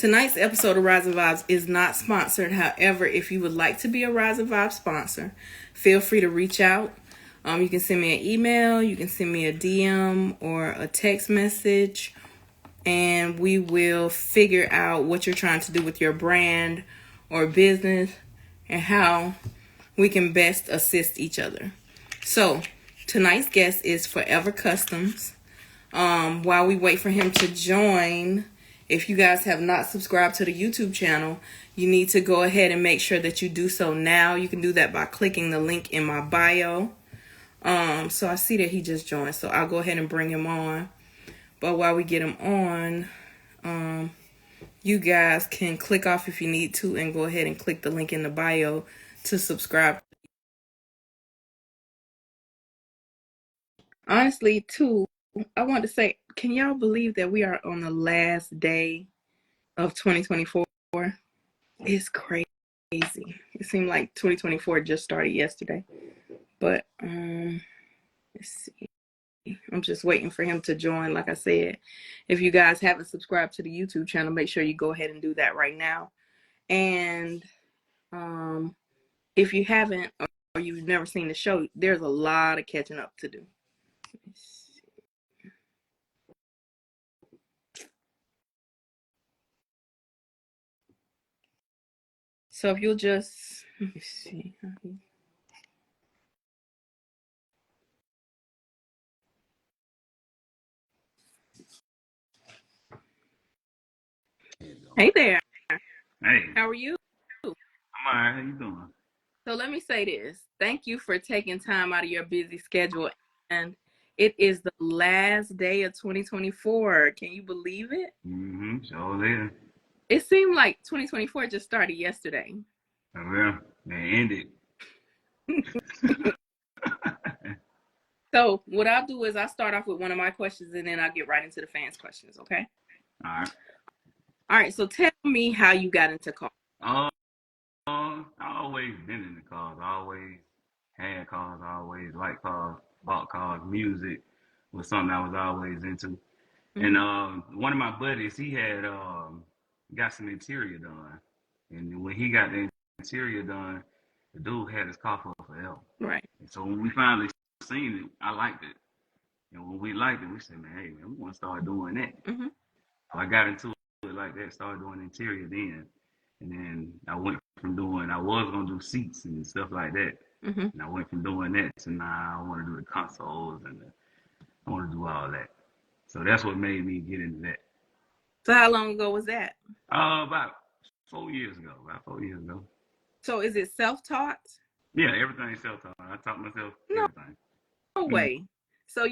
Tonight's episode of Rise and Vibes is not sponsored. However, if you would like to be a Rise and Vibes sponsor, feel free to reach out. You can send me an email, you can send me a DM or a text message, and we will figure out what you're trying to do with your brand or business and how we can best assist each other. So, tonight's guest is Forever Customs. While we wait for him to join, if you guys have not subscribed to the YouTube channel, you need to go ahead and make sure that you do so now. You can do that by clicking the link in my bio. So I see that he just joined, so I'll go ahead and bring him on. But while we get him on, you guys can click off if you need to and go ahead and click the link in the bio to subscribe. Honestly, too, I want to say, can y'all believe that we are on the last day of 2024? It's crazy. It seemed like 2024 just started yesterday. But let's see. I'm just waiting for him to join. Like I said, if you guys haven't subscribed to the YouTube channel, make sure you go ahead and do that right now. And if you haven't or you've never seen the show, there's a lot of catching up to do. So if you'll just, let me see. Hey there. Hey, How are you? I'm all right. How you doing? So let me say this. Thank you for taking time out of your busy schedule. And it is the last day of 2024. Can you believe it? Sure there. It seemed like 2024 just started yesterday. Oh, well, they ended. So what I'll do is I'll start off with one of my questions and then I'll get right into the fans' questions, okay? All right. All right, so tell me how you got into cars. I always been in the cars. I always had cars. I always liked cars, bought cars. Music was something I was always into. Mm-hmm. And one of my buddies, he had got some interior done. And when he got the interior done, the dude had his car for forever. Right. And so when we finally seen it, I liked it. And when we liked it, we said, man, hey, man, we want to start doing that. Mm-hmm. So I got into it like that, started doing interior then. And then I went from doing, I was going to do seats and stuff like that. Mm-hmm. And I went from doing that to now I want to do the consoles and I want to do all that. So that's what made me get into that. So how long ago was that? About 4 years ago. About 4 years ago. So is it self-taught? Yeah, everything's self-taught. I taught myself No, everything. no way. So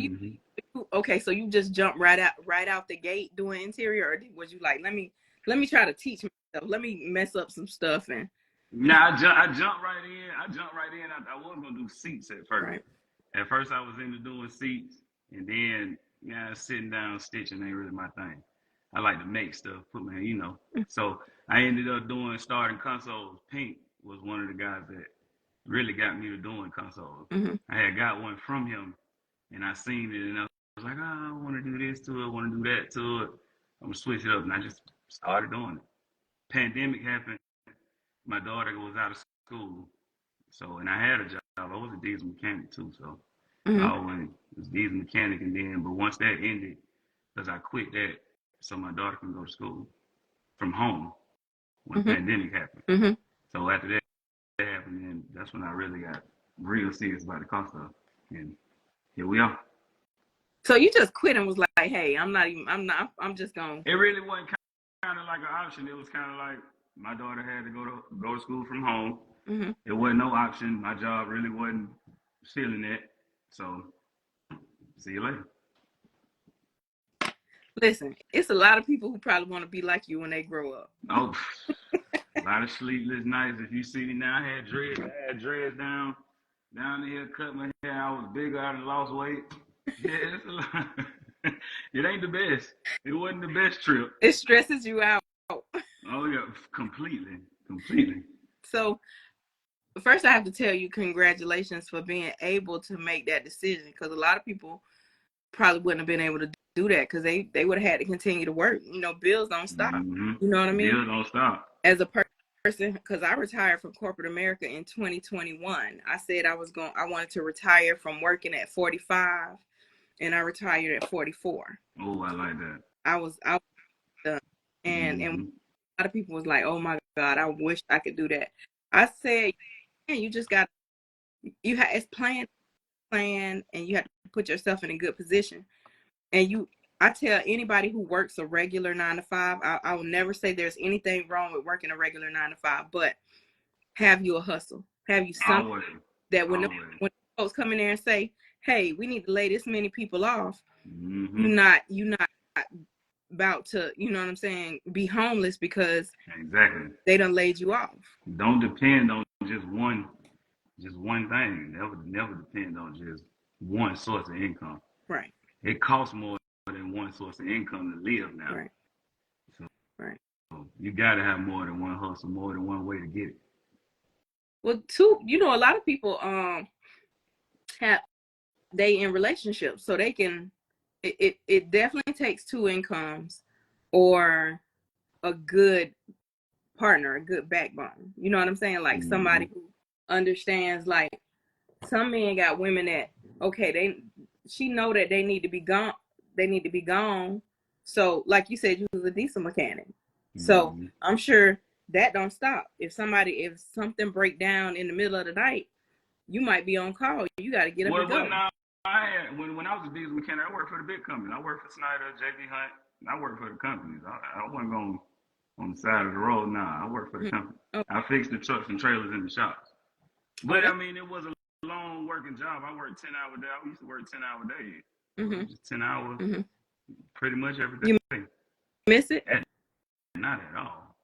okay, so you just jumped right out the gate doing interior, or was you like, let me try to teach myself, let me mess up some stuff and Now I jumped right in. I was gonna do seats at first. right. At first I was into doing seats, and then sitting down stitching ain't really my thing. I like to make stuff, put my So I ended up starting consoles. Pink was one of the guys that really got me to doing consoles. Mm-hmm. I had got one from him, and I seen it, and I was like, oh, I want to do this to it, I want to do that to it. I'm gonna switch it up, and I just started doing it. Pandemic happened. My daughter was out of school, so and I had a job. I was a diesel mechanic too, so I Mm-hmm. always was diesel mechanic, and then but once that ended, because I quit that, so my daughter can go to school from home when the Mm-hmm. pandemic happened. Mm-hmm. So after that happened, then that's when I really got real serious about the car stuff, and here we are. So you just quit and was like, hey, I'm just gonna. It really wasn't kind of like an option. It was kind of like my daughter had to go to school from home. Mm-hmm. It wasn't no option. My job really wasn't feeling it. So see you later. Listen, it's a lot of people who probably want to be like you when they grow up. Oh, a lot of sleepless nights. If you see me now, I had dreads down the hill, cut my hair. I was bigger. I done lost weight. Yeah, it's a lot. It ain't the best. It wasn't the best trip. It stresses you out. Oh yeah, completely. So first, I have to tell you congratulations for being able to make that decision, because a lot of people probably wouldn't have been able to do that because they would have had to continue to work. You know, bills don't stop. Mm-hmm. You know what I mean? Bills don't stop. As a person, because I retired from corporate America in 2021. I said I wanted to retire from working at 45, and I retired at 44. Oh, I like that. I was done, and a lot of people was like, "Oh my God, I wish I could do that." I said, "Yeah, you just got it's plan, and you have to put yourself in a good position." And I tell anybody who works a regular 9 to 5, I will never say there's anything wrong with working a regular 9 to 5, but have you a hustle, have you something that when folks come in there and say, "Hey, we need to lay this many people off," you're not about to, you know what I'm saying, be homeless because they done laid you off. Don't depend on just one thing. Never depend on just one source of income. Right. It costs more than one source of income to live now. Right. So you got to have more than one hustle, more than one way to get it. Well, a lot of people they in relationships, so they can. It definitely takes two incomes or a good partner, a good backbone. You know what I'm saying? Like somebody who understands. Like some men got women that she know that they need to be gone. They need to be gone. So, like you said, you was a diesel mechanic. So I'm sure that don't stop. If something break down in the middle of the night, you might be on call. You got to get up and go. When I was a diesel mechanic, I worked for the big company. I worked for Snyder, JB Hunt. I worked for the companies. I wasn't going on the side of the road. Nah, I worked for the company. Okay. I fixed the trucks and trailers in the shops. But I mean, it was a long working job. I worked 10-hour days. I used to work 10-hour days. Just 10 hours, pretty much every day. You miss it? Not at all.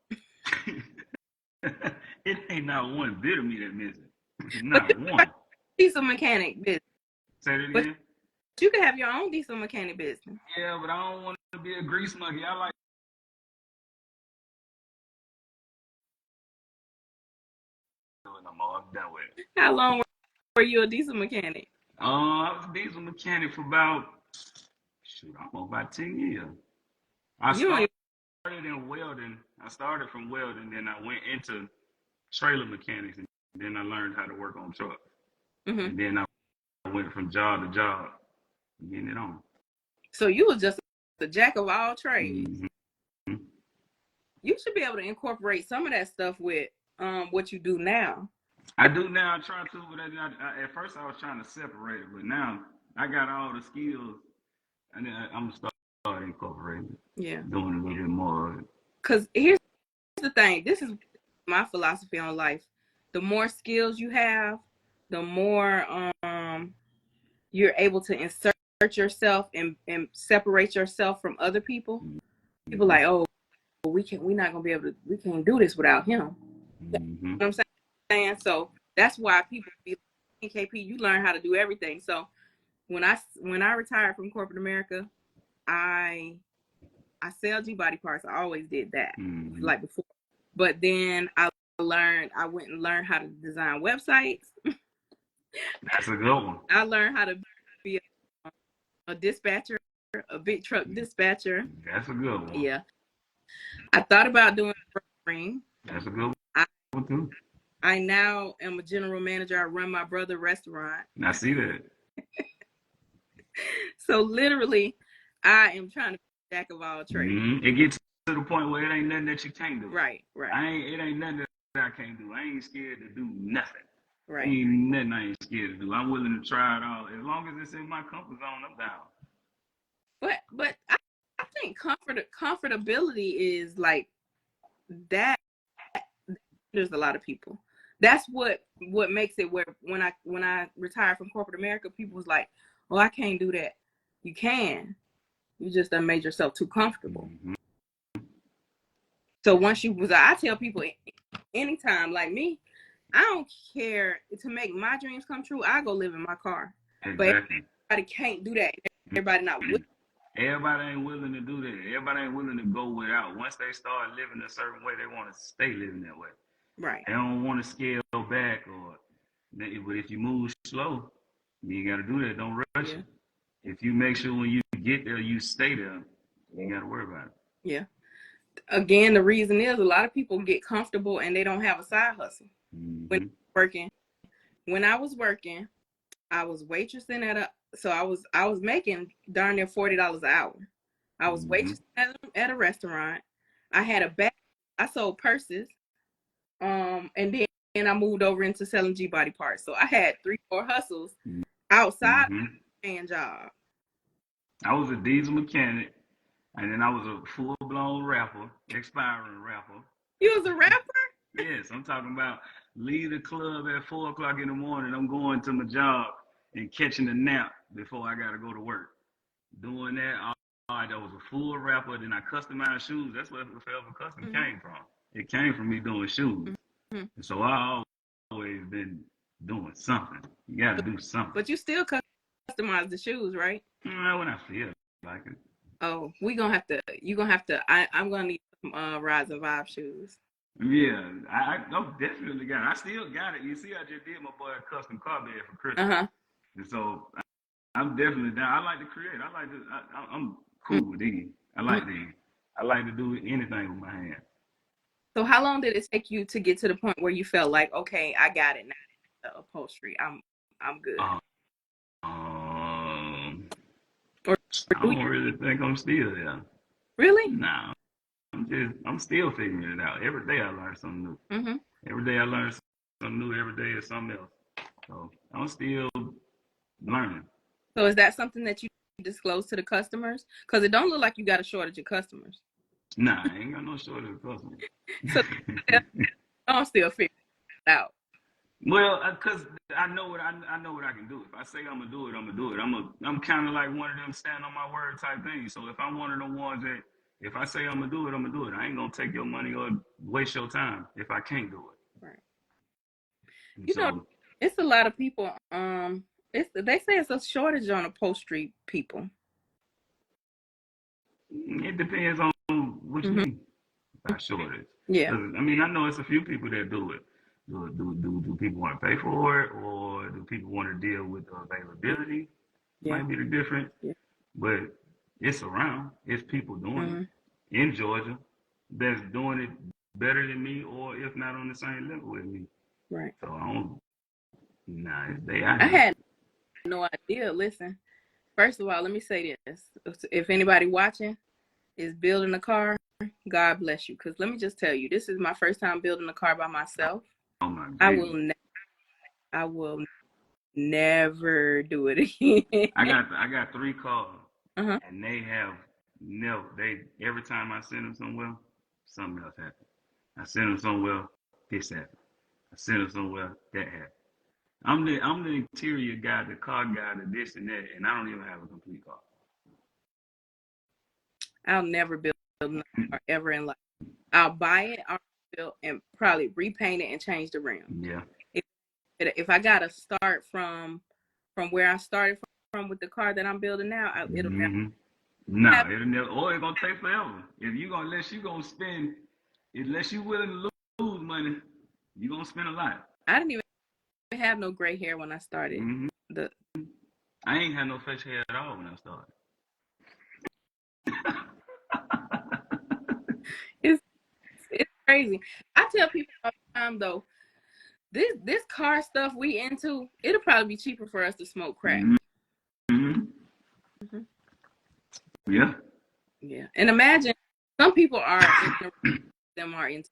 It ain't not one bit of me that miss it. Not one. Diesel mechanic business. Say that again? But you can have your own diesel mechanic business. Yeah, but I don't want to be a grease monkey. I like. I'm done with it. How long were you a diesel mechanic? I was a diesel mechanic for about 10 years. I started in welding. I started from welding, then I went into trailer mechanics, and then I learned how to work on trucks. And then I went from job to job, getting it on. So you was just the jack of all trades. You should be able to incorporate some of that stuff with what you do now. I do now. I try to, but at first I was trying to separate it, but now I got all the skills, and then I'm gonna start incorporating it. Yeah, doing a little bit more of it. Because here's the thing. This is my philosophy on life. The more skills you have, the more you're able to insert yourself and separate yourself from other people. People like, oh, we can't do this without him. You know what I'm saying? So that's why people be like, KP, you learn how to do everything. So when I retired from corporate America, I sell G-body parts. I always did that, like before. But then I went and learned how to design websites. That's a good one. I learned how to be a dispatcher, a big truck dispatcher. That's a good one. Yeah. I thought about doing ring. That's a good one too. I now am a general manager. I run my brother's restaurant. I see that. So literally, I am trying to be jack of all trades. It gets to the point where it ain't nothing that you can't do. Right. It ain't nothing that I can't do. I ain't scared to do nothing. Right. Ain't nothing I ain't scared to do. I'm willing to try it all. As long as it's in my comfort zone, I'm down. But I think comfortability is like that. There's a lot of people. That's what makes it where when I retired from corporate America, people was like, "Oh, I can't do that." You can. You just done made yourself too comfortable. So once I tell people anytime, like me, I don't care to make my dreams come true. I go live in my car. Exactly. But everybody can't do that. Everybody not willing. Everybody ain't willing to do that. Everybody ain't willing to go without. Once they start living a certain way, they want to stay living that way. Right. They don't want to scale back but if you move slow, you ain't got to do that. Don't rush it. if you make sure when you get there, you stay there, you ain't got to worry about it. Yeah. Again, the reason is a lot of people get comfortable and they don't have a side hustle. Mm-hmm. When I was working, I was waitressing I was making darn near $40 an hour. I was Mm-hmm. waitressing at a restaurant. I had a bag. I sold purses. And then I moved over into selling G body parts. So I had 3-4 hustles outside Mm-hmm. of the paying job. I was a diesel mechanic, and then I was a full-blown rapper, expiring rapper. You was a rapper? Yes, I'm talking about leave the club at 4 o'clock in the morning. I'm going to my job and catching a nap before I got to go to work. Doing that, I was a full rapper. Then I customized shoes. That's where the Forever Custom came from. It came from me doing shoes. Mm-hmm. And so I always been doing something. You got to do something. But you still customize the shoes, right? When I feel like it. Oh, I'm gonna need some Rise and Vibe shoes. Yeah, I definitely got it. I still got it. You see, I just did my boy a custom car bed for Christmas. And so I'm definitely down. I like to create. I like to. I'm cool with these. I like these. I like to do anything with my hands. So how long did it take you to get to the point where you felt like, okay, I got it now? The upholstery, I'm good. I don't really think I'm still there. Really? Nah, I'm still figuring it out. Every day I learn something new. Mm-hmm. Every day I learn something new. Every day is something else. So I'm still learning. So is that something that you disclose to the customers? Because it don't look like you got a shortage of customers. Nah, I ain't got no shortage of customers. So I'm still figuring it out. Well, because I know what I can do. If I say I'm gonna do it, I'm gonna do it. I'm kind of like one of them stand on my word type things. So if I'm one of the ones that if I say I'm gonna do it, I'm gonna do it. I ain't gonna take your money or waste your time if I can't do it. Right. You know, it's a lot of people. They say it's a shortage on upholstery people. It depends on what you mean by shortage. Yeah. I mean, I know it's a few people that do it. Do people want to pay for it, or do people want to deal with the availability? Yeah. Might be the difference. Yeah. But it's around. It's people doing it in Georgia that's doing it better than me, or if not on the same level with me. Right. So I had no idea. Listen, first of all, let me say this: if anybody watching is building a car, God bless you. Because let me just tell you, this is my first time building a car by myself. Oh my goodness. I will never do it again. I got 3 cars, and they have every time I send them somewhere, something else happens. I send them somewhere, this happens. I send them somewhere, that happens. I'm the interior guy, the car guy, the this and that, and I don't even have a complete car. I'll never build a car ever in life. I'll buy it, I'll build, and probably repaint it and change the rim. Yeah. If I gotta start from where I started from with the car that I'm building now, it'll never. No, it'll never. Or it's gonna take forever. Unless you willing to lose money, you're gonna spend a lot. I didn't even have no gray hair when I started. I ain't had no facial hair at all when I started. It's crazy. I tell people all the time though, this car stuff we into, it'll probably be cheaper for us to smoke crack. Yeah. Yeah. And imagine some people are into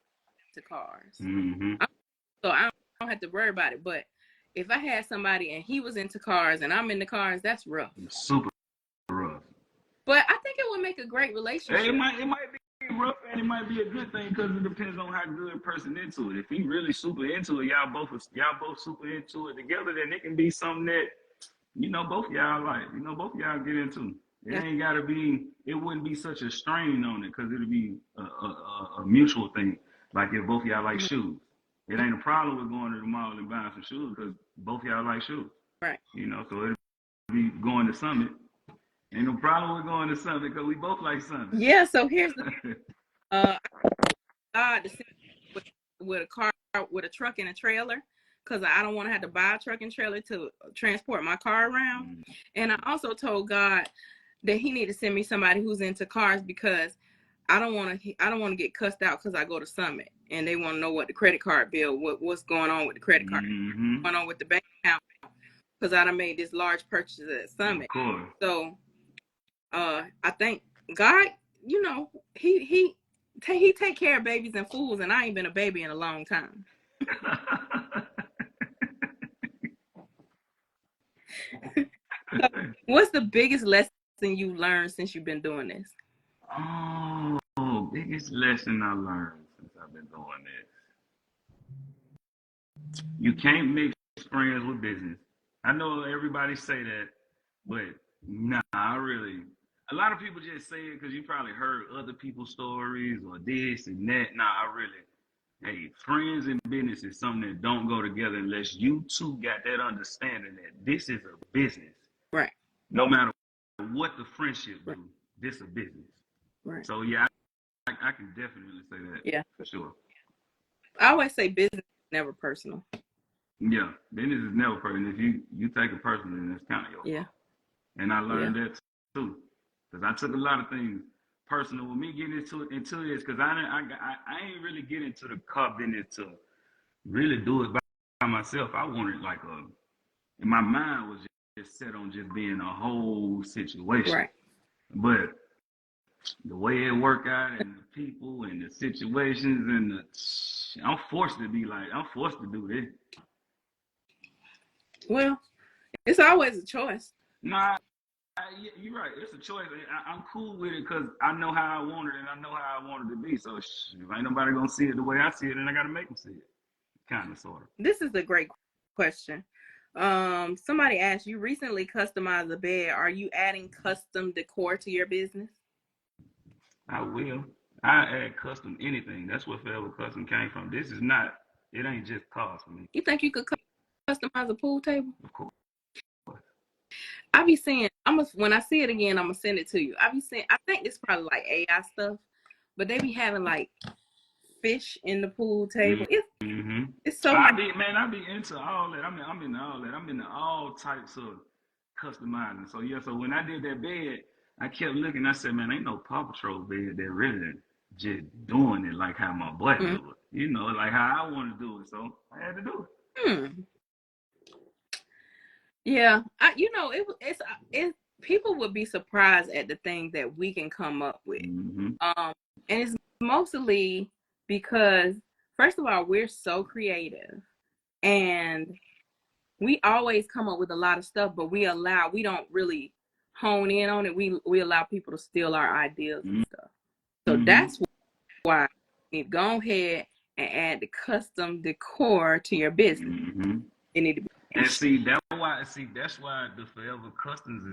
cars. So I don't have to worry about it. But if I had somebody and he was into cars and I'm into cars, that's rough. Super rough. But I think it would make a great relationship. It might be rough, and it might be a good thing because it depends on how good a person into it. If he really super into it, y'all both super into it together, then it can be something that both y'all like. Both y'all get into. It ain't gotta be. It wouldn't be such a strain on it because it'll be a mutual thing. Like if both y'all like shoes, it ain't a problem with going to the mall and buying some shoes because both y'all like shoes. Right. So it'll be going to Summit. Ain't no problem with going to Summit because we both like Summit. Yeah. So here's the God to with a car with a truck and a trailer because I don't want to have to buy a truck and trailer to transport my car around. And I also told God that He need to send me somebody who's into cars, because I don't want to get cussed out because I go to Summit and they want to know what the credit card bill, what's going on with the credit card, what's going on with the bank account, because I done made this large purchase at Summit. Of course. So I think God, you know, he take care of babies and fools, and I ain't been a baby in a long time. So, what's the biggest lesson you learned since you've been doing this? Oh, biggest lesson I learned since I've been doing this. You can't mix friends with business. I know everybody say that, but nah, a lot of people just say it because you probably heard other people's stories or this and that. Hey, friends and business is something that don't go together unless you two got that understanding that this is a business. Right. No matter what the friendship do, this a business. Right. So yeah, I can definitely say that. Yeah. For sure. I always say business is never personal. Yeah, business is never personal. If you take it personally, then it's kind of your fault. And I learned that too, because I took a lot of things personal with me getting into this, because I ain't really get into the car business to really do it by myself. I wanted and my mind was just set on just being a whole situation. Right. But the way it worked out and the people and the situations and I'm forced to do this. Well, it's always a choice. Nah, you're right. It's a choice. I'm cool with it because I know how I want it and I know how I want it to be. So if ain't nobody gonna see it the way I see it, then I gotta make them see it. Kind of, sort of. This is a great question. Somebody asked, you recently customized a bed. Are you adding custom decor to your business? I will. I add custom anything. That's where Forever Custom came from. It ain't just cars for me. You think you could customize a pool table? Of course. I be seeing, when I see it again, I'm gonna send it to you. I think it's probably like AI stuff, but they be having like fish in the pool table. It's so I be into all that. I'm into all that. I'm into all types of customizing. So yeah, so when I did that bed, I kept looking. I said, man, ain't no Paw Patrol bed that really just doing it like how my boy do it. You know, like how I want to do it. So I had to do it. Yeah, it's people would be surprised at the things that we can come up with. And it's mostly because, first of all, we're so creative and we always come up with a lot of stuff, but we don't really hone in on it. We allow people to steal our ideas and stuff. So that's why you need to go ahead and add the custom decor to your business. It need to be. And that's why the Forever Customs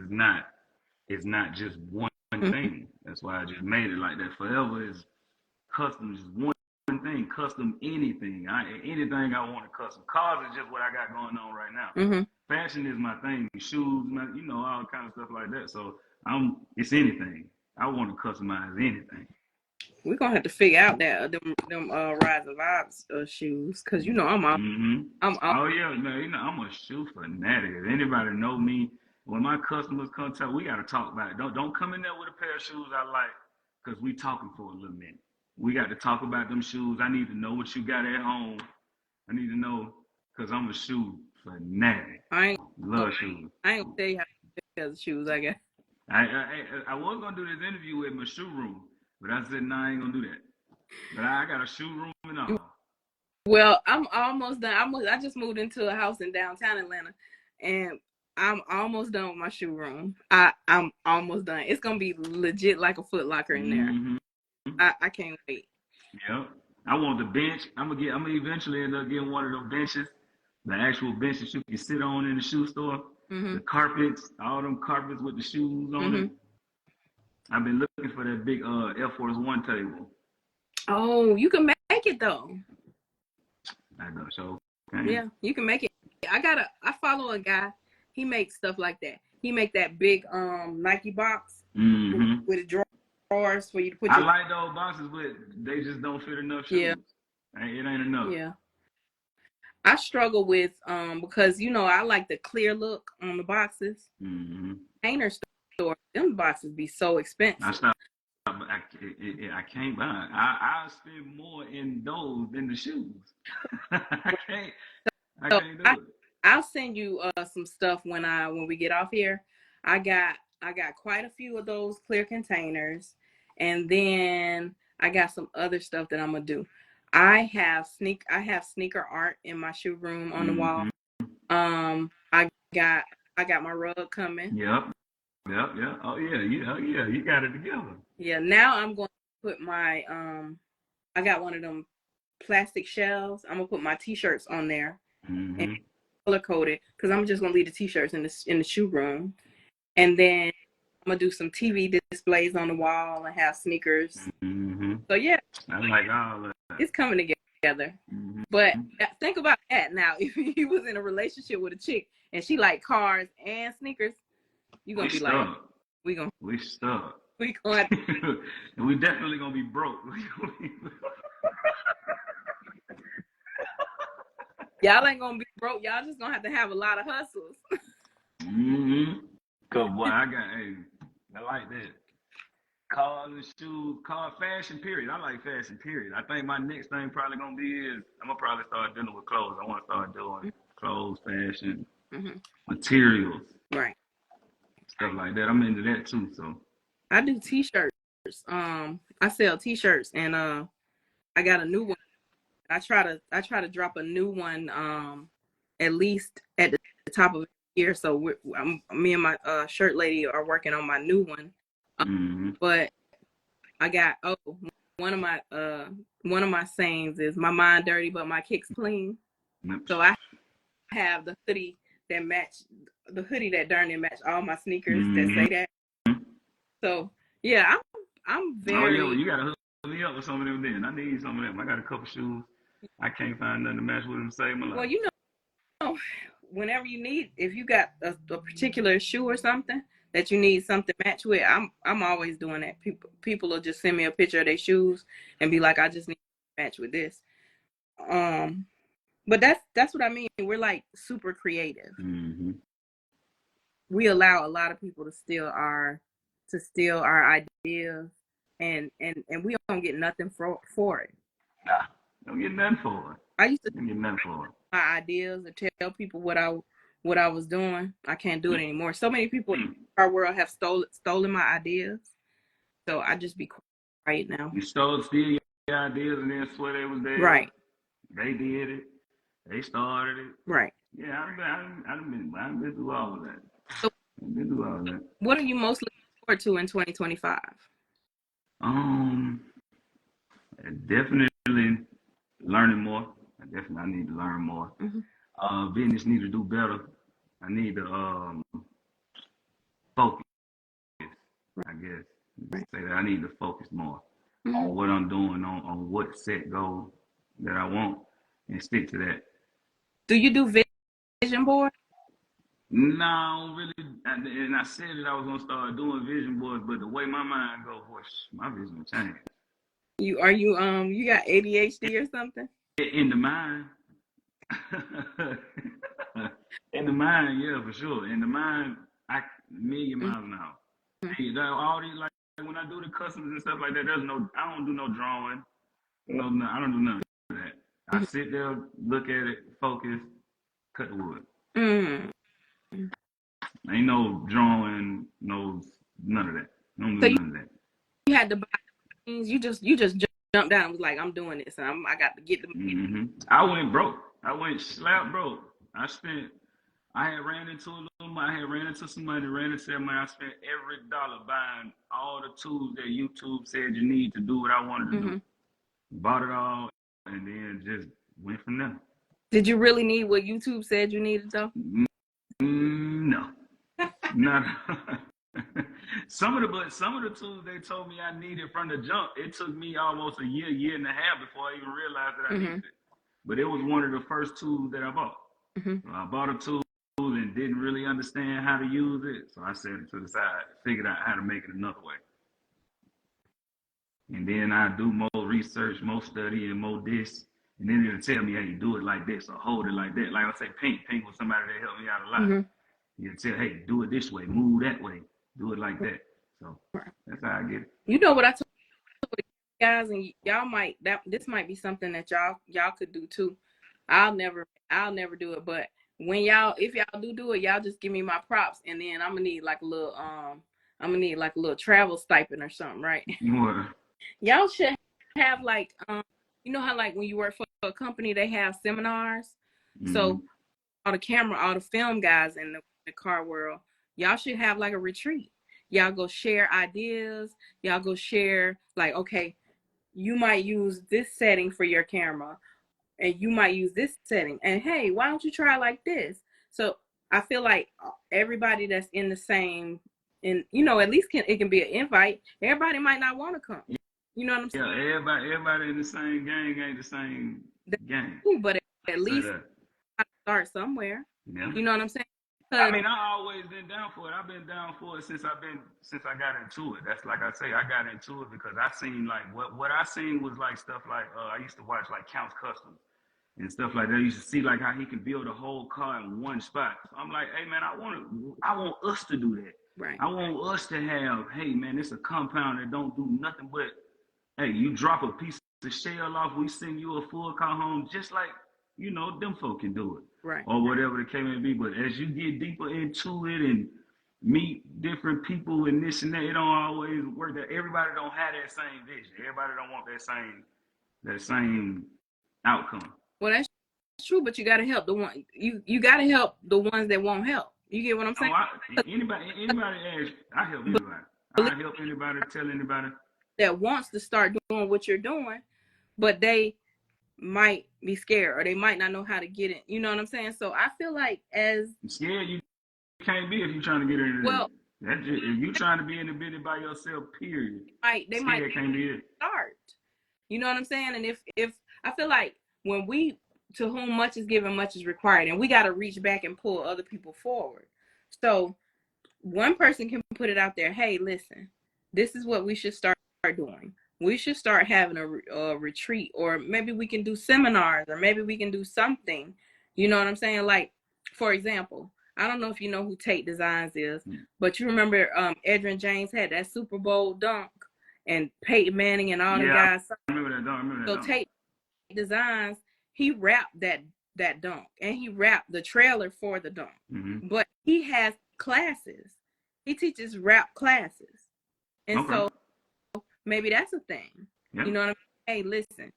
is not just one thing. That's why I just made it like that. Forever is custom, just one thing, custom anything. Anything I want to custom. Cars is just what I got going on right now. Fashion is my thing. Shoes, all kind of stuff like that. So it's anything. I want to customize anything. We're gonna have to figure out that them Rise and Vibes shoes, because I'm oh yeah, man, I'm a shoe fanatic. If anybody know me, when my customers come to, we gotta talk about it. Don't come in there with a pair of shoes I like, because we talking for a little minute. We got to talk about them shoes. I need to know what you got at home. I need to know, because I'm a shoe fanatic. Love shoes. I ain't gonna tell you how many pairs of shoes I got. I was gonna do this interview at my shoe room, but I said, nah, I ain't gonna do that. But I got a shoe room and all. Well, I'm almost done. I just moved into a house in downtown Atlanta, and I'm almost done with my shoe room. I'm almost done. It's gonna be legit like a Foot Locker in there. I can't wait. Yep. I want the bench. I'm gonna eventually end up getting one of those benches, the actual benches you can sit on in the shoe store. The carpets, all them carpets with the shoes on it. I've been looking for that big Air Force One table. Oh, you can make it though. I know, so okay. Yeah, you can make it. I follow a guy. He makes stuff like that. He make that big Nike box with the drawers for you to put. I like those boxes, but they just don't fit enough shoes. Yeah, it ain't enough. Yeah, I struggle with because I like the clear look on the boxes. Mm-hmm. Painter store, them boxes be so I expensive. stopped. I can't buy it. I spend more in those than the shoes. I can't. I So can't do it. I'll send you some stuff when we get off here. I got quite a few of those clear containers, and then I got some other stuff that I'm gonna do. I have sneaker art in my shoe room on the Mm-hmm. wall. I got my rug coming. Yep. Yep. Yep. Oh yeah. Yeah. You got it together. Yeah, now I'm going to put my I got one of them plastic shelves. I'm gonna put my t-shirts on there and Mm-hmm. color code it because I'm just gonna leave the t-shirts in the shoe room, and then I'm gonna do some TV displays on the wall and have sneakers. Mm-hmm. So yeah, I like all of that. it's coming together. But Mm-hmm. think about that now. If you was in a relationship with a chick and she like cars and sneakers, you're We gonna be like, stuck. we gonna We stuck. we gonna And we definitely gonna be broke. y'all ain't gonna be broke. Y'all just gonna have a lot of hustles. Mm-hmm. Cause boy, I like that. Cars and shoes, car fashion period. I like fashion period. I think my next thing probably gonna be is I'm gonna probably start dealing with clothes. I wanna start doing clothes, fashion, Mm-hmm. materials, Right. stuff like that. I'm into that too. So I do t-shirts. I sell t-shirts, and I got a new one. I try to drop a new one at least at the top of the year. So me and my shirt lady are working on my new one. mm-hmm. But I got one of my one of my sayings is my mind dirty but my kicks clean. So I have the hoodie that darn near match all my sneakers that Mm-hmm. say that. So yeah, I'm Oh yeah, well very you gotta hook me up with some of them then. I need some of them. I got a couple shoes. I can't find nothing to match with them to save my well. life. Whenever you need, if you got a particular shoe or something that you need something to match with, I'm always doing that. People will just send me a picture of their shoes and be like, I just need to match with this. Um, but that's what I mean. We're like super creative. Mm-hmm. We allow a lot of people to steal our ideas, and we don't get nothing for it. Nah, don't get nothing for it. I used to Don't get nothing for it. my ideas or tell people what I was doing. I can't do it anymore. So many people in our world have stolen my ideas. So I just be quiet now. You steal your ideas and then swear they was theirs. Right. They did it. They started it. Right. Yeah, I've been through all of that. So I've been through all of that. what are you most looking forward to in 2025? Um, definitely learning more. I need to learn more. Business need to do better. I need to focus. I guess Right. say that I need to focus more Mm-hmm. on what I'm doing, on what set goal that I want, and stick to that. Do you do vision board? No, really, and I said that I was gonna start doing vision boards, but the way my mind goes, my vision will change. You got ADHD or something? In the mind, in the mind, yeah, for sure. In the mind, I million miles an hour. Mm-hmm. All these like when I do the customs and stuff like that, I don't do no drawing. No, I don't do none of that. I sit there, look at it, focus, cut the wood. Mm-hmm. Ain't no drawing, none of that. Don't So do none of that. you had to buy things. You just jumped down and was like, I'm doing this, and I got to get them. Mm-hmm. I went broke. I went slap broke. I had ran into a little money. I had ran into some money, ran into money. I spent every dollar buying all the tools that YouTube said you need to do what I wanted to do. Bought it all, and then just went from there. Did you really need what YouTube said you needed, though? No, not. Some of the tools they told me I needed from the jump, it took me almost a year and a half before I even realized that I needed it. But it was one of the first tools that I bought. So I bought a tool and didn't really understand how to use it, so I set it to the side, figured out how to make it another way. And then I do more research, more study, and more this, And then it'll tell me, hey, do it like this or hold it like that. Like I say, Pink was somebody that helped me out a lot. Mm-hmm. He'll tell, hey, do it this way, move that way, do it like that. So that's how I get it. You know what I told the guys, and y'all might this might be something that y'all could do too. I'll never do it, but when if y'all do it, y'all just give me my props, and then I'm gonna need like a little travel stipend or something, right? What? Y'all should have like you know how like when you work for a company they have seminars. Mm-hmm. So all the film guys in the car world, y'all should have like a retreat. Y'all go share ideas. Y'all go share like, okay, you might use this setting for your camera and you might use this setting. And hey, why don't you try like this? So I feel like everybody that's in the same, and at least it can be an invite. Everybody might not want to come. You know what I'm saying? Yeah, everybody in the same gang ain't the same gang. But at least start somewhere. Yeah. You know what I'm saying? I mean, I always been down for it. I've been down for it since I got into it. That's like I say, I got into it because I seen like what I seen was like stuff like I used to watch like Count's Customs and stuff like that. I used to see like how he can build a whole car in one spot. So I'm like, hey man, I want us to do that. Right. I want us to have, hey man, it's a compound that don't do nothing but, hey, you drop a piece of shell off, we send you a full car home, just like them folk can do it. Right. Or whatever the case may be. But as you get deeper into it and meet different people and this and that, it don't always work. That everybody don't have that same vision. Everybody don't want that same outcome. Well, that's true, but you gotta help the one you gotta help the ones that won't help. You get what I'm saying? Anybody asks, I help anybody. I help anybody, tell anybody that wants to start doing what you're doing, but they might be scared or they might not know how to get it. You know what I'm saying? So I feel like scared you can't be if you're trying to get in. Well, if you're trying to be in the business by yourself, period. They might can't be it. Start. You know what I'm saying? And if I feel like when to whom much is given, much is required, and we got to reach back and pull other people forward. So one person can put it out there. Hey, listen, this is what we should start doing. We should start having a retreat, or maybe we can do seminars, or maybe we can do something. You know what I'm saying? Like, for example, I don't know if you know who Tate Designs is, but you remember Edgerrin James had that Super Bowl dunk, and Peyton Manning and all the guys. I remember that. So Tate Designs, he wrapped that dunk, and he wrapped the trailer for the dunk. Mm-hmm. But he has classes. He teaches rap classes, and so maybe that's a thing. Yep. You know what I mean? Hey, listen,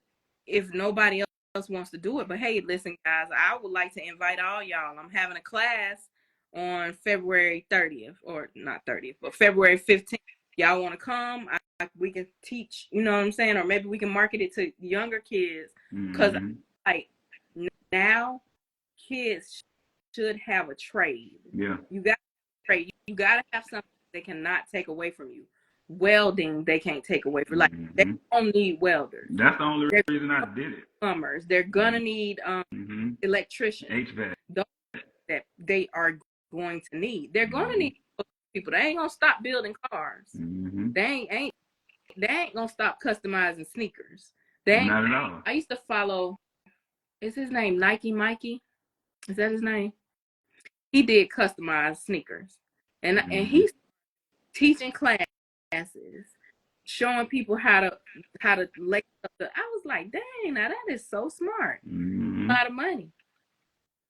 if nobody else wants to do it, but hey, listen, guys, I would like to invite all y'all. I'm having a class on February 30th, or not 30th, but February 15th. Y'all want to come? We can teach, you know what I'm saying? Or maybe we can market it to younger kids. Because like now, kids should have a trade. Yeah. You got to trade. You got to have something they cannot take away from you. Welding, they can't take away from. Like, they don't need welders. That's the only reason I did it. Plumbers. They're gonna need electricians. HVAC. That they are going to need. They're gonna need people. They ain't gonna stop building cars. They ain't gonna stop customizing sneakers. Not at all. I used to follow. Is his name Nike Mikey? Is that his name? He did customized sneakers, and he's teaching classes, showing people how to lace up I was like, dang, now that is so smart. A lot of money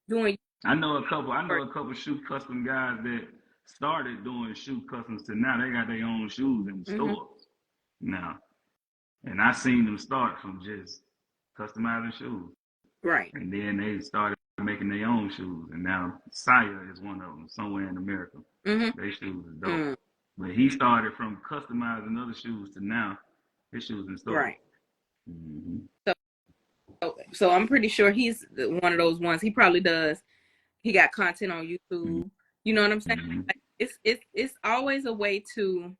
doing. I know a couple shoe custom guys that started doing shoe customs to now they got their own shoes in the stores now, and I seen them start from just customizing shoes, right? And then they started making their own shoes, and now Saya is one of them somewhere in America. Their shoes is dope. But he started from customizing other shoes to now his shoes in store. Right. So I'm pretty sure he's one of those ones. He probably does. He got content on YouTube. You know what I'm saying? Like, it's always a way to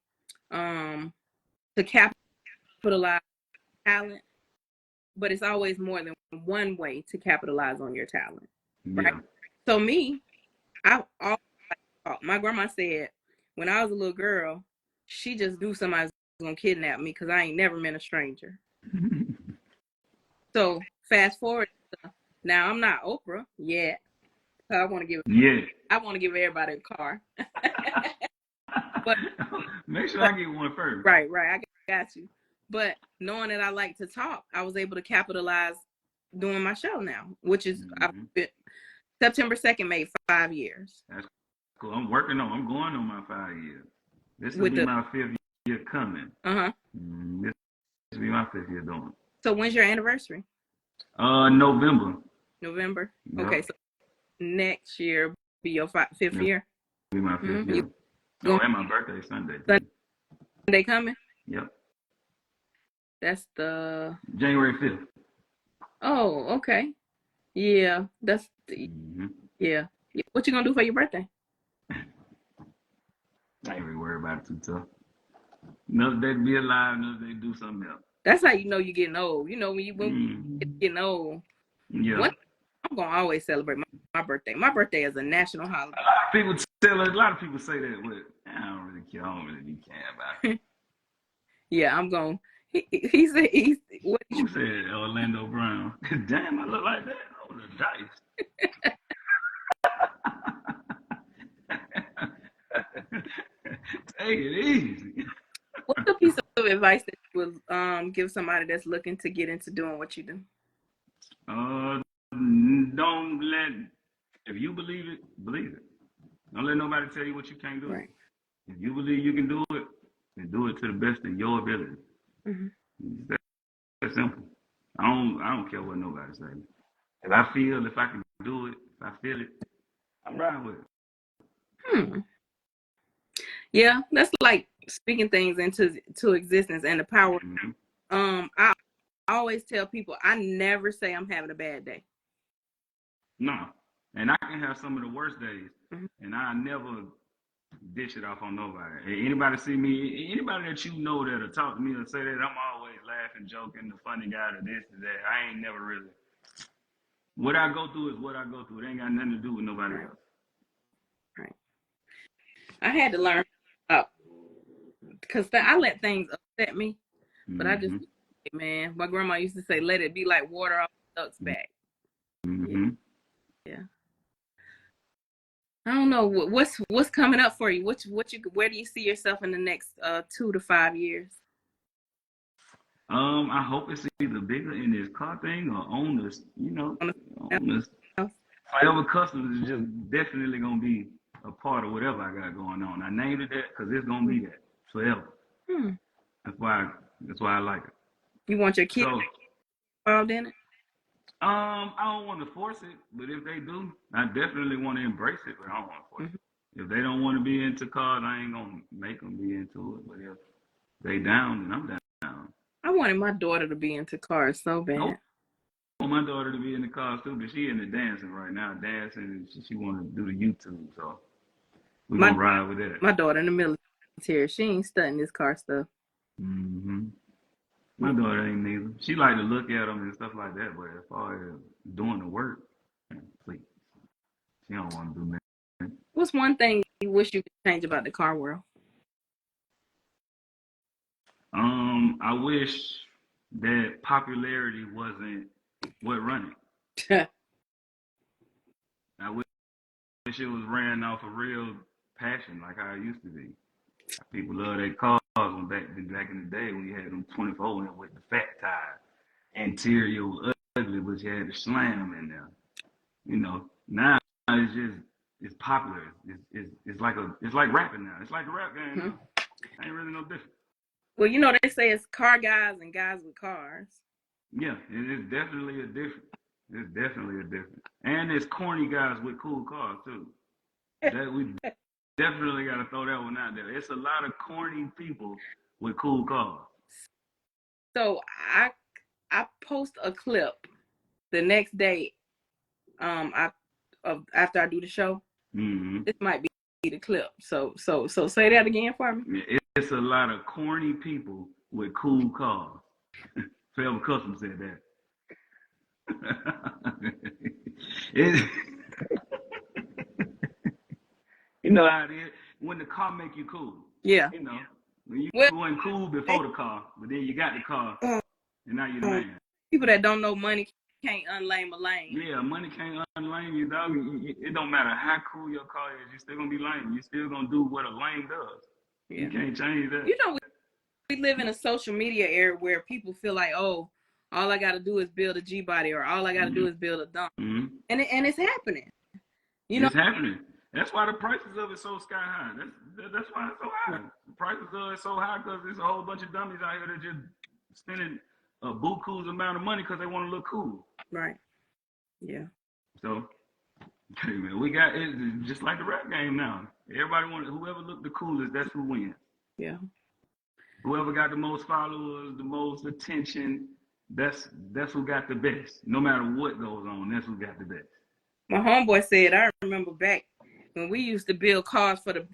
capitalize talent, but it's always more than one way to capitalize on your talent. Right? Yeah. So me, my grandma said, when I was a little girl, she just knew somebody was gonna kidnap me because I ain't never met a stranger. So fast forward. Now I'm not Oprah yet. So I want to give everybody a car. But make sure I get one first. Right. I got you. But knowing that I like to talk, I was able to capitalize doing my show now, which is September 2nd made 5 years. That's cool. I'm going on my 5 years. This will be my 5th year coming. This will be my 5th year doing. So when's your anniversary? November. November? Yep. Okay, so next year be your 5th year? Be my 5th year. And my birthday Sunday. Sunday coming? Yep. That's the January 5th. Oh, okay. Yeah, that's yeah. What you gonna do for your birthday? I ain't really worried about it too tough. Another day to be alive, another day to do something else. That's how you know you're getting old. You know when you getting old. Yeah. I'm gonna always celebrate my birthday. My birthday is a national holiday. A lot of people say that, but I don't really care. I don't really be caring about it. Yeah, I'm going. He said what? Who said Orlando Brown? Damn, I look like that. Oh, the dice. Take it easy. What's a piece of advice that you would give somebody that's looking to get into doing what you do? Don't let, if you believe it, believe it. Don't let nobody tell you what you can't do. Right. If you believe you can do it, then do it to the best of your ability. That's simple. I don't care what nobody says. If I can do it, if I feel it, I'm riding with it. Yeah, that's like speaking things into existence and the power. I always tell people I never say I'm having a bad day. No, and I can have some of the worst days, and I never dish it off on nobody. Anybody see me, anybody that you know that'll talk to me or say that, I'm always laughing, joking, the funny guy, to this, to that. I ain't never really. What I go through is what I go through. It ain't got nothing to do with nobody else. Right. I had to learn because I let things upset me, but I just, man, my grandma used to say, let it be like water off the duck's back. Yeah. I don't know what's coming up for you. Where do you see yourself in the next 2 to 5 years? I hope it's either bigger in this car thing or on this, forever customers is just definitely gonna be a part of whatever I got going on. I named it that because it's gonna be that forever. That's why I like it. You want your kids involved in it? I don't want to force it, but if they do, I definitely want to embrace it, but I don't want to force it. If they don't want to be into cars, I ain't gonna make them be into it. But if they down, then I'm down. I wanted my daughter to be into cars so bad. I want my daughter to be in the cars too, but she into dancing right now. Dancing, she want to do the YouTube, so we're gonna ride with that. My daughter in the military, she ain't studying this car stuff. My daughter ain't neither. She like to look at them and stuff like that, but as far as doing the work, please, she don't want to do nothing. What's one thing you wish you could change about the car world? I wish that popularity wasn't what run it. I wish it was ran off a real passion like how it used to be. People love their cars back in the day when you had them 24 with the fat tire. Interior was ugly, but you had the slam in there. Now it's popular. It's like rapping now. It's like a rap game now. Ain't really no different. Well, they say it's car guys and guys with cars. Yeah, it's definitely a difference. And it's corny guys with cool cars too. That we definitely got to throw that one out there. It's a lot of corny people with cool cars. So I post a clip the next day. After I do the show. This might be the clip. So say that again for me. Yeah, it's a lot of corny people with cool cars. Forever Custom said that. You know how it is when the car make you cool. Yeah. When you weren't cool before the car, but then you got the car, and now you're the man. People that don't know money can't unlame a lame. Yeah, money can't unlame you, dog. It don't matter how cool your car is, you still gonna be lame. You still gonna do what a lame does. You Yeah. can't change that. You know, we live in a social media era where people feel like, oh, all I got to do is build a G body, or all I got to do is build a dump, Mm-hmm. and it's happening. You know, It's happening. That's why the prices of it so sky high. That's why it's so high. The prices of it so high because there's a whole bunch of dummies out here that just spending a buku's amount of money because they want to look cool. right? Yeah. So, hey man, we got it just like the rap game now. Everybody wants whoever look the coolest. That's who wins. Yeah. Whoever got the most followers, the most attention. That's who got the best. No matter what goes on, that's who got the best. My homeboy said, I remember back when we used to build cars for the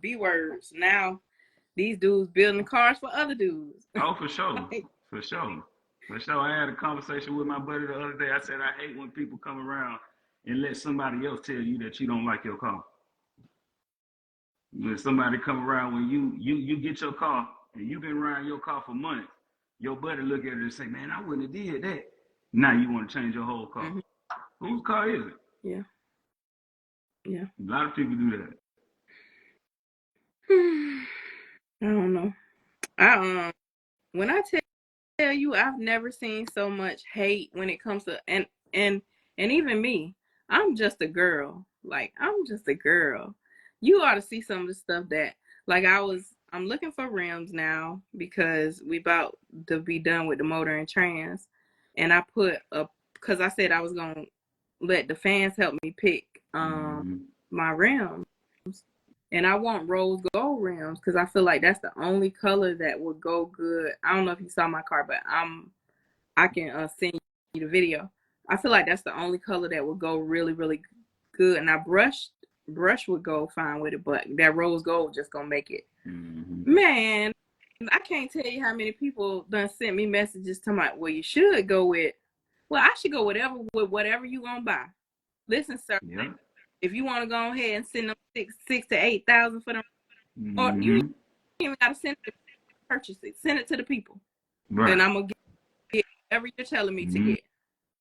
B words. Now these dudes building cars for other dudes. Oh, for sure. For sure. For sure. I had a conversation with my buddy the other day. I said, I hate when people come around and let somebody else tell you that you don't like your car. When somebody come around when you get your car and you've been riding your car for months, your buddy look at it and say, man, I wouldn't have did that. Now you want to change your whole car. Mm-hmm. Whose car is it? Yeah. Yeah. A lot of people do that. I don't know. When I tell you, I've never seen so much hate when it comes to and even me. I'm just a girl. Like, I'm just a girl. You ought to see some of the stuff that, like, I'm looking for rims now because we about to be done with the motor and trans, and I put because I said I was gonna let the fans help me pick my rims. And I want rose gold rims because I feel like that's the only color that would go good. I don't know if you saw my car, but I can send you the video. I feel like that's the only color that would go really, really good. And I brush would go fine with it, but that rose gold just gonna make it. Mm-hmm. Man, I can't tell you how many people done sent me messages talking about, well, you should go with, well, I should go with whatever you gonna buy. Listen, sir. Yeah. If you want to go ahead and send them six to 8,000 for them, or you ain't even got to send it to purchase it. Send it to the people, right? And I'm gonna get whatever you're telling me to get.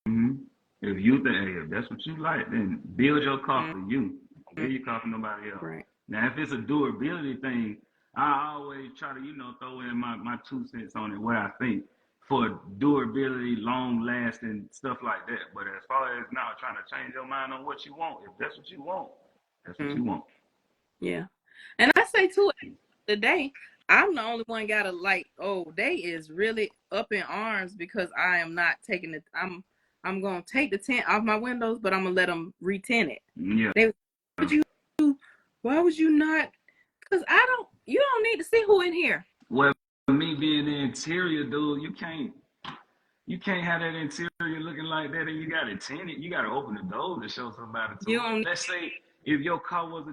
Mm-hmm. If that's what you like, then build your car for you. Don't build your car for nobody else. Right. Now, if it's a durability thing, I always try to throw in my 2 cents on it, what I think for durability, long lasting, stuff like that. But as far as now trying to change your mind on what you want, if that's what you want, that's what you want. Yeah. And I say too, today, I'm the only one gotta they is really up in arms because I am not taking it. I'm gonna take the tint off my windows, but I'm gonna let them retint it. Yeah. Why would you not? Because you don't need to see who in here. Well, me being the interior dude, you can't have that interior looking like that, and you got to tint it. You got to open the door to show somebody. Let's say if your car was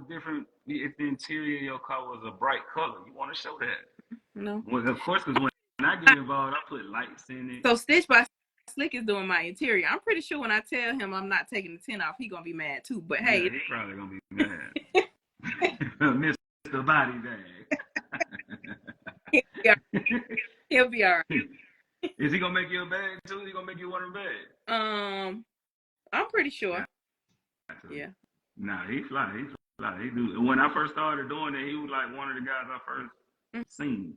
if the interior of your car was a bright color, you want to show that. No. Well, of course, because when I get involved, I put lights in it. So Stitch by Slick is doing my interior. I'm pretty sure when I tell him I'm not taking the tint off, he's gonna be mad too. But hey, yeah, he's probably gonna be mad. Mr. Body Bag. He'll be all right. Is he gonna make you a bag too? Is he gonna make you one of them bags? I'm pretty sure. Yeah. Nah, he fly. He do. When I first started doing it, he was like one of the guys I first seen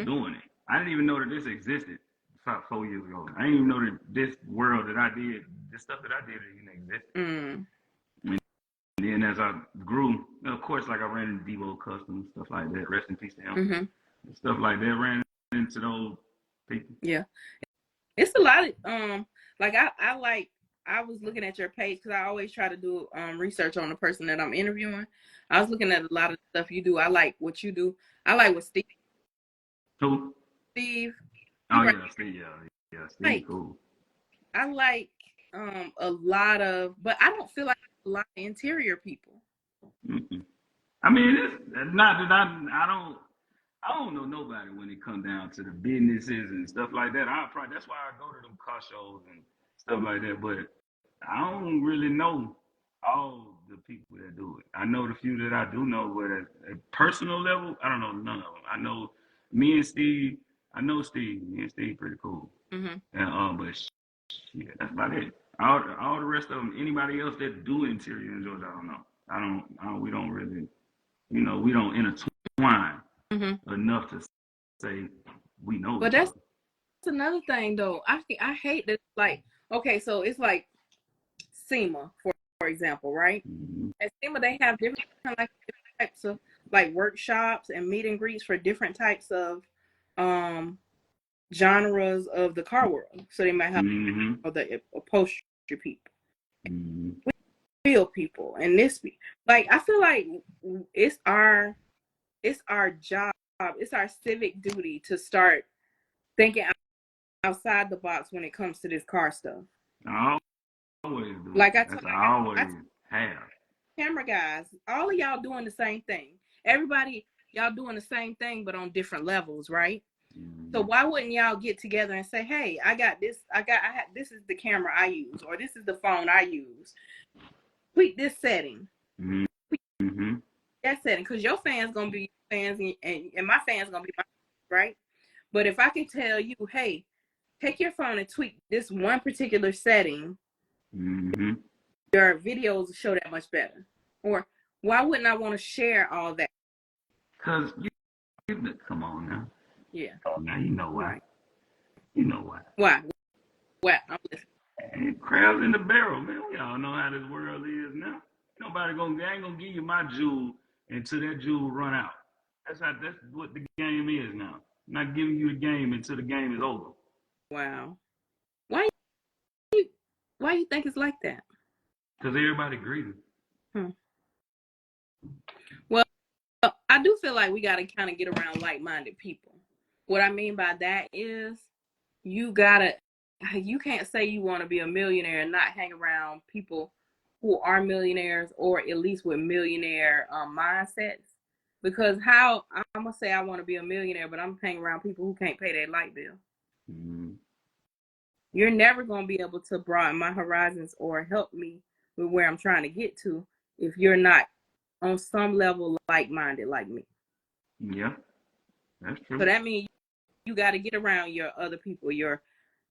doing it. I didn't even know that this existed 4 years ago. I didn't even know that this world that I did, this stuff that I did, even existed. And then as I grew, of course, like I ran into Devo Customs, stuff like that. Rest in peace to him. Stuff like that. Ran into those people. Yeah, it's a lot of I was looking at your page because I always try to do research on the person that I'm interviewing. I was looking at a lot of stuff you do. I like what you do. I like what Steve. Who? Steve. Oh yeah, Steve. Yeah, Steve. Cool. I like a lot of, but I don't feel like a lot of interior people. Mm-hmm. I mean, it's not that I don't know nobody when it comes down to the businesses and stuff like that. That's why I go to them car shows and stuff like that. But I don't really know all the people that do it. I know the few that I do know, but at a personal level, I don't know none of them. I know me and Steve. I know Steve. Me and Steve pretty cool. Mm-hmm. And but Yeah, that's about it. All the rest of them, anybody else that do interior in Georgia, I don't know. We don't really, we don't intertwine Mm-hmm. enough to say we know But each other. that's another thing though. I hate that. Like, okay, so it's like SEMA, for example, right? Mm-hmm. At SEMA, they have different like different types of like workshops and meet and greets for different types of um genres of the car world. So they might have Mm-hmm. the upholstery people, Mm-hmm. real people, and this like I feel like it's our job, it's our civic duty to start thinking outside the box when it comes to this car stuff. I always do. Like That's I I always told have. camera guys, all of y'all doing the same thing. Everybody, y'all doing the same thing, but on different levels, right? So Mm-hmm. why wouldn't y'all get together and say, "Hey, I got this. This is the camera I use, or this is the phone I use. Tweak this setting, tweak Mm-hmm. that setting, because your fans gonna be fans, and my fans gonna be my fans, right? But if I can tell you, hey, take your phone and tweak this one particular setting, Mm-hmm. your videos show that much better. Or why wouldn't I want to share all that? Cause come on now. Yeah, Now you know why. right. You know why. Why? What? I'm listening. And crabs in the barrel, man. We all know how this world is now. I ain't gonna give you my jewel until that jewel run out. That's what the game is now. I'm not giving you the game until the game is over. Wow. Why you why you think it's like that? Cause everybody greedy. Hmm. Well, I do feel like we got to kind of get around like-minded people. What I mean by that is you gotta you can't say you want to be a millionaire and not hang around people who are millionaires or at least with millionaire mindsets. Because how I'm gonna say I want to be a millionaire, but I'm hanging around people who can't pay their light bill. Mm-hmm. You're never gonna be able to broaden my horizons or help me with where I'm trying to get to if you're not on some level like-minded like me. Yeah, that's So true. that means you got to get around your other people, your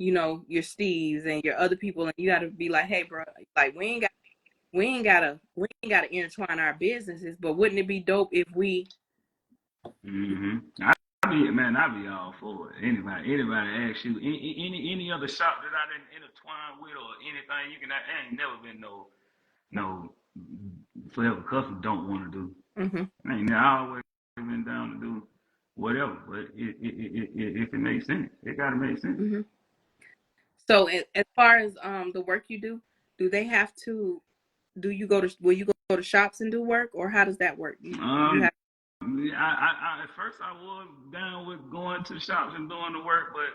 Steves and your other people, and you got to be like, hey, bro, like we ain't gotta intertwine our businesses, but wouldn't it be dope if we? Mm-hmm. I be all for it. Anybody ask you any other shop that I didn't intertwine with or anything you can. I ain't never been no forever custom don't want to do. Mm-hmm. I always been down to do whatever, but if it makes sense, it gotta make sense. Mm-hmm. So as far as the work you do they have to? Do you go to? Will you go to shops and do work, or how does that work? You Um, have. at first I was down with going to shops and doing the work, but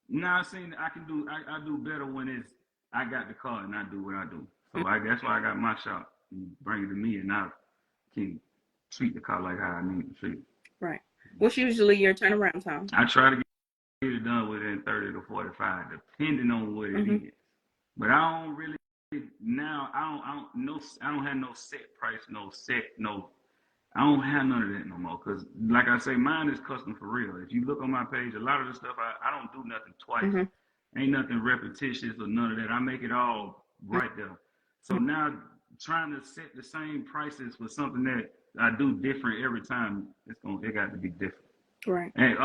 now I seen I can do I do better when I got the car and I do what I do. So that's why I got my shop. Bring it to me, and I can treat the car like how I need to treat it. Right. What's usually your turnaround time? I try to get it done within 30 to 45, depending on what it Mm-hmm. is. But I don't really now. I don't have no set price, no set, no. I don't have none of that no more. Cause like I say, mine is custom for real. If you look on my page, a lot of the stuff I don't do nothing twice. Mm-hmm. Ain't nothing repetitious or none of that. I make it all right there. So now trying to set the same prices for something that I do different every time, it got to be different. Right. And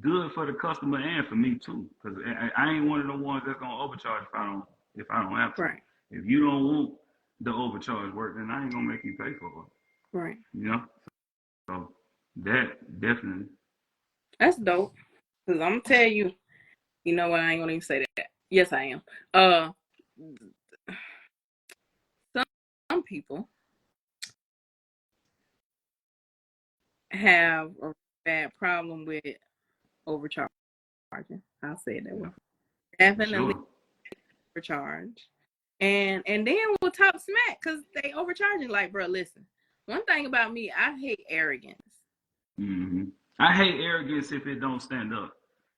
good for the customer and for me too, because I ain't one of the ones that's gonna overcharge if I don't have to. Right. If you don't want the overcharge work, then I ain't gonna make you pay for it. Right. You know, so that definitely. That's dope. Cause I'm gonna tell you, you know what? I ain't gonna even say that. Yes, I am. Some people have a bad problem with overcharging. I'll say it that way. Definitely Sure. overcharge. And then we'll talk smack because they overcharging. Like, bro, listen. One thing about me, I hate arrogance. Hmm. I hate arrogance if it don't stand up.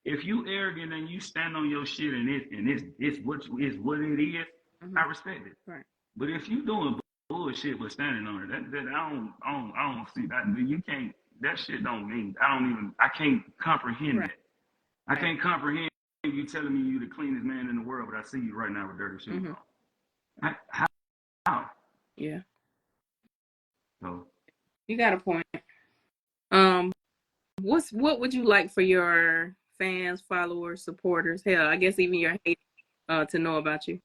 If you arrogant and you stand on your shit and it's what it is, Mm-hmm. I respect it. Right. But if you doing bullshit but standing on it, that I don't see that. You can't. That shit don't mean. I can't comprehend Right. that. I can't comprehend you telling me you the cleanest man in the world, but I see you right now with dirty shoes Mm-hmm. on. How? Yeah. So You got a point. Um, what would you like for your fans, followers, supporters, hell, I guess even your haters, to know about you?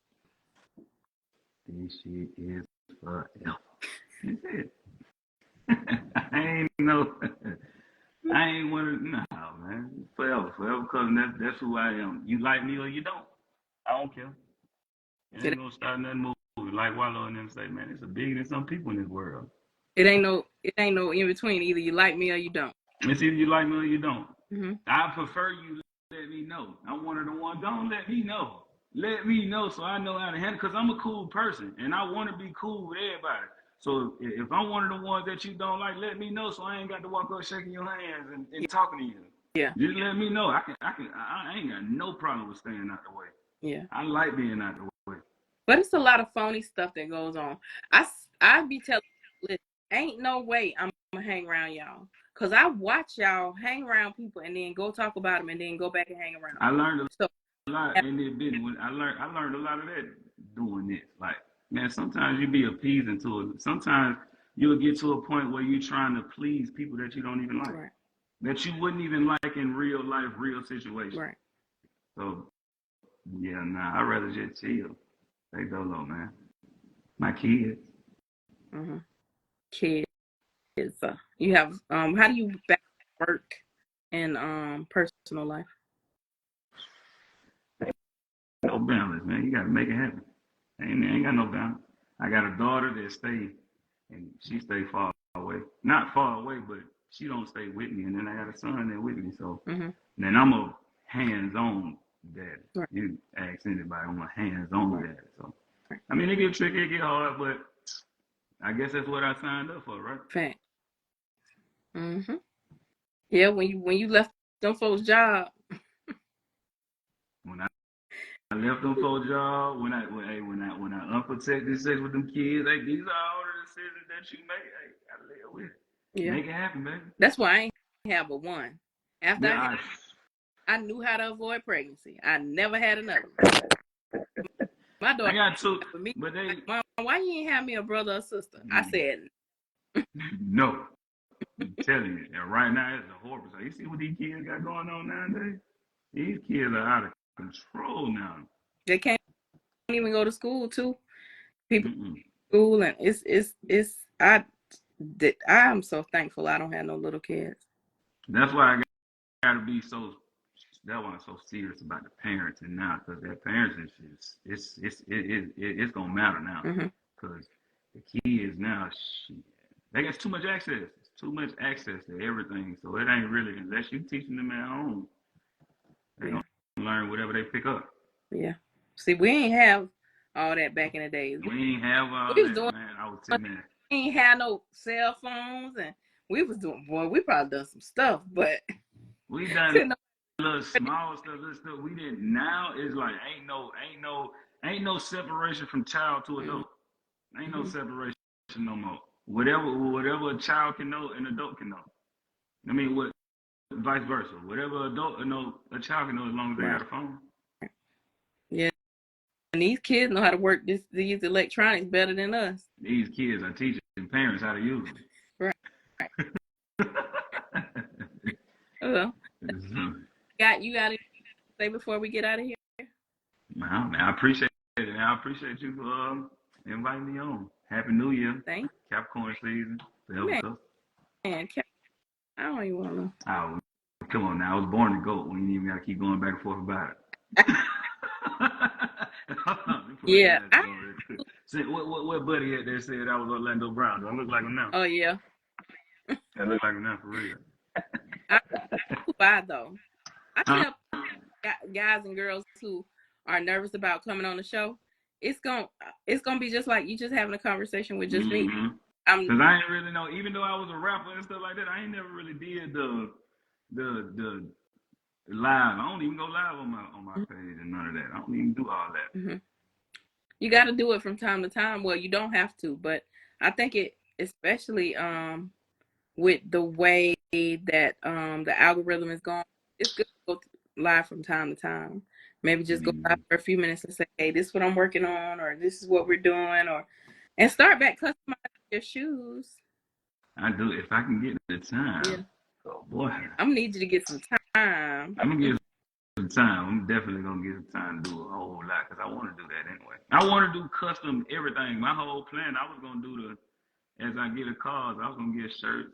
this shit is forever. That's it. I ain't no. I ain't want to. No, man. Forever, forever, cause that's who I am. You like me or you don't. I don't care. It It, ain't gonna start nothing moving. Like Wallow and them say, man, it's a bigger than some people in this world. it ain't no in between. Either you like me or you don't. It's either you like me or you don't. Mm-hmm. I prefer you let me know. I'm one of the ones. Don't let me know. Let me know so I know how to handle. Cause I'm a cool person and I want to be cool with everybody. So if I'm one of the ones that you don't like, let me know so I ain't got to walk up shaking your hands and talking to you. Yeah. Just let me know. I ain't got no problem with staying out the way. Yeah. I like being out the way. But it's a lot of phony stuff that goes on. I be telling, listen, ain't no way I'm gonna hang around y'all, cause I watch y'all hang around people and then go talk about them and then go back and hang around. I learned So a lot in this business. When I learned a lot of that doing this. Like, man, sometimes you be appeasing to it. Sometimes you'll get to a point where you're trying to please people that you don't even like, right, that you wouldn't even like in real life, real situations. right. So yeah, nah, I'd rather just chill. They dolo, man. My kids. Mm-hmm. Kids. You have how do you balance work and personal life? No balance, man. You gotta make it happen. Ain't got no balance. I got a daughter that stay and she stay far away. Not far away, but she don't stay with me. And then I got a son that with me. So Mm-hmm. then I'm a hands-on daddy. Right, You ask anybody, I'm a hands-on right, daddy. So right. I mean, it get tricky, it get hard, but I guess that's what I signed up for, right? Fact. Mm-hmm. Yeah, when you left them folks' job. When I left them for a job, when I unprotected sex with them kids, hey, these are all the decisions that you make. Hey, I live with it. Yeah. Make it happen, baby. That's why I ain't have but one. After Yeah, I knew how to avoid pregnancy. I never had another. My I daughter got two, for me, but they like, Mom, why you ain't have me a brother or sister? I said, no. I'm telling you, and right now it's a horrible. So you see what these kids got going on nowadays? These kids are out of control now. they can't even go to school too. People Mm-mm. school and I'm so thankful I don't have no little kids. That's why I gotta be so. That's why I'm so serious about the parenting now, because that parenting is it's gonna matter now, Mm-hmm. because the kids now, they got too much access. It's too much access to everything, so it ain't really unless you teaching them at home, they Yeah, gonna learn whatever they pick up. yeah. See, we ain't have all that back in the days. We ain't have all We was that, doing, man. I was sitting there. we ain't had no cell phones, and we was doing. Boy, we probably done some stuff, but We done couldn't. little small stuff, little stuff. We didn't. Now it's like ain't no separation from child to adult. Ain't no Mm-hmm. separation no more. Whatever a child can know, an adult can know. I mean, what vice versa. Whatever adult know, a child can know as long as they Right. got a phone. Yeah. And these kids know how to work these electronics better than us. These kids are teaching parents how to use Right. Right. them. Well, you got to say before we get out of here. Man, I appreciate it. Man. I appreciate you for inviting me on. Happy New Year, Thank Capricorn season. you, man. I don't even want to. Oh, come on now. I was born to goat. We ain't even got to keep going back and forth about it. Yeah. What buddy had there said I was Orlando Brown? Do I look like him now? Oh yeah. I look like him now for real. I why though. I Huh? tell guys and girls who are nervous about coming on the show, it's gonna be just like you just having a conversation with just me. Mm-hmm. I'm Cause I ain't really know. Even though I was a rapper and stuff like that, I ain't never really did the live. I don't even go live on my page and none of that. I don't even do all that. mm-hmm. You got to do it from time to time. Well, you don't have to, but I think it, especially with the way that the algorithm is going, it's good to go live from time to time. Maybe just go live Mm, for a few minutes and say, "Hey, this is what I'm working on," or "This is what we're doing," and start back customizing your shoes. I do if I can get the Yeah, time. Oh boy, I'm gonna need you to get some time. I'm gonna get some time. I'm definitely gonna get some time to do a whole lot because I want to do that anyway. I want to do custom everything. My whole plan, I was gonna do as I get the cars, I was gonna get shirts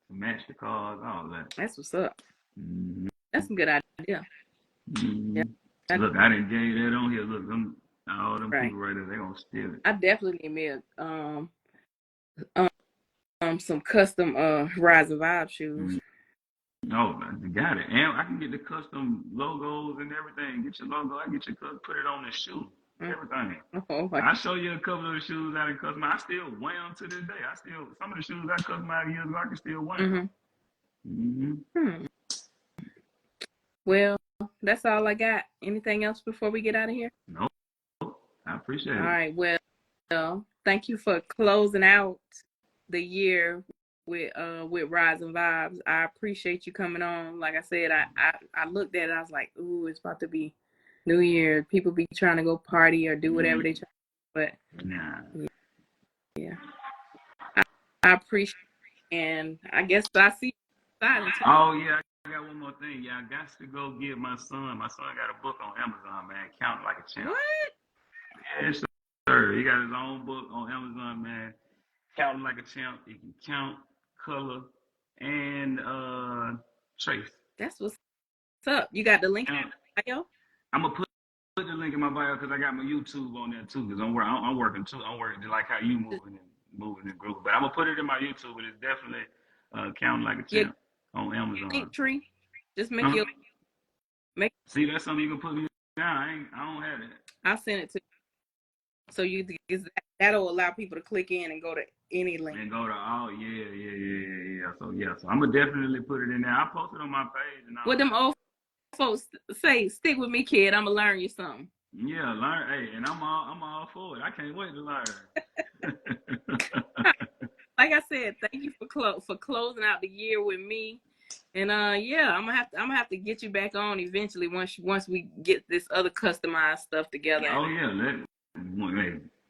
to match the cars, all that. That's what's up. Mm-hmm. That's a good idea. Mm-hmm. Yeah, I, Look, I didn't gave that on here. Look, all them right. people right there, they gonna steal it. I definitely need me some custom Rise and Vibe shoes. Mm-hmm. Oh, you got it. And I can get the custom logos and everything. Get your logo. I get your put it on the shoe. Mm. Everything. Oh my. I show you a couple of the shoes I done customized. I still wear them to this day. Some of the shoes I customized years ago, I can still wear them. Mm-hmm. Hmm. Well, that's all I got. Anything else before we get out of here? No, I appreciate All it. right. Well, thank you for closing out the year with Rise and Vibes. I appreciate you coming on. Like I said, I looked at it. I was like, ooh, it's about to be New Year. People be trying to go party or do whatever they try. But Nah. yeah, I appreciate it. And I guess I see you outside until. Oh yeah, I got one more thing. Yeah, I got to go get my son. My son got a book on Amazon, man. Count like a champ. What? Yes, sir. He got his own book on Amazon, man. Counting like a champ. He can count, color, and trace. That's what's up. You got the link in And the bio? I'm gonna put the link in my bio because I got my YouTube on there too. Because I'm working too. I'm working just like how you moving in group. But I'm gonna put it in my YouTube, and it's definitely counting like a Yeah, champ on Amazon. link tree. Just make Huh? your make. See, that's something you can put me down. I don't have that. I'll send it to you. So that'll allow people to click in and go to any link. And go to yeah. So I'm gonna definitely put it in there. I post it on my page and all. What them old folks say, stick with me, kid. I'm gonna learn you something. Yeah, learn. Hey, and I'm all for it. I can't wait to learn. Like I said, thank you for closing out the year with me. And yeah, I'm gonna have to get you back on eventually once we get this other customized stuff together. Oh yeah,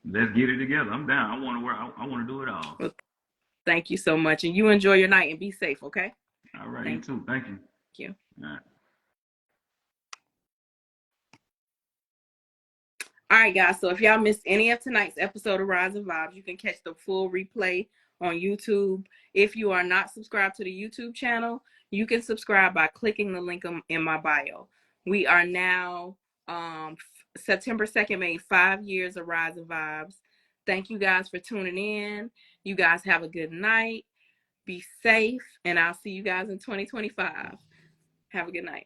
let's get it together. I'm down. I want to work. I want to do it all. Well, thank you so much, and you enjoy your night and be safe. Okay. All right, you too. Thank you. Thank you. All right. All right, guys. So if y'all missed any of tonight's episode of Rise and Vibes, you can catch the full replay on YouTube. If you are not subscribed to the YouTube channel, you can subscribe by clicking the link in my bio. We are now September 2nd made 5 years of Rise and Vibes. Thank you guys for tuning in. You guys have a good night. Be safe, and I'll see you guys in 2025. Have a good night.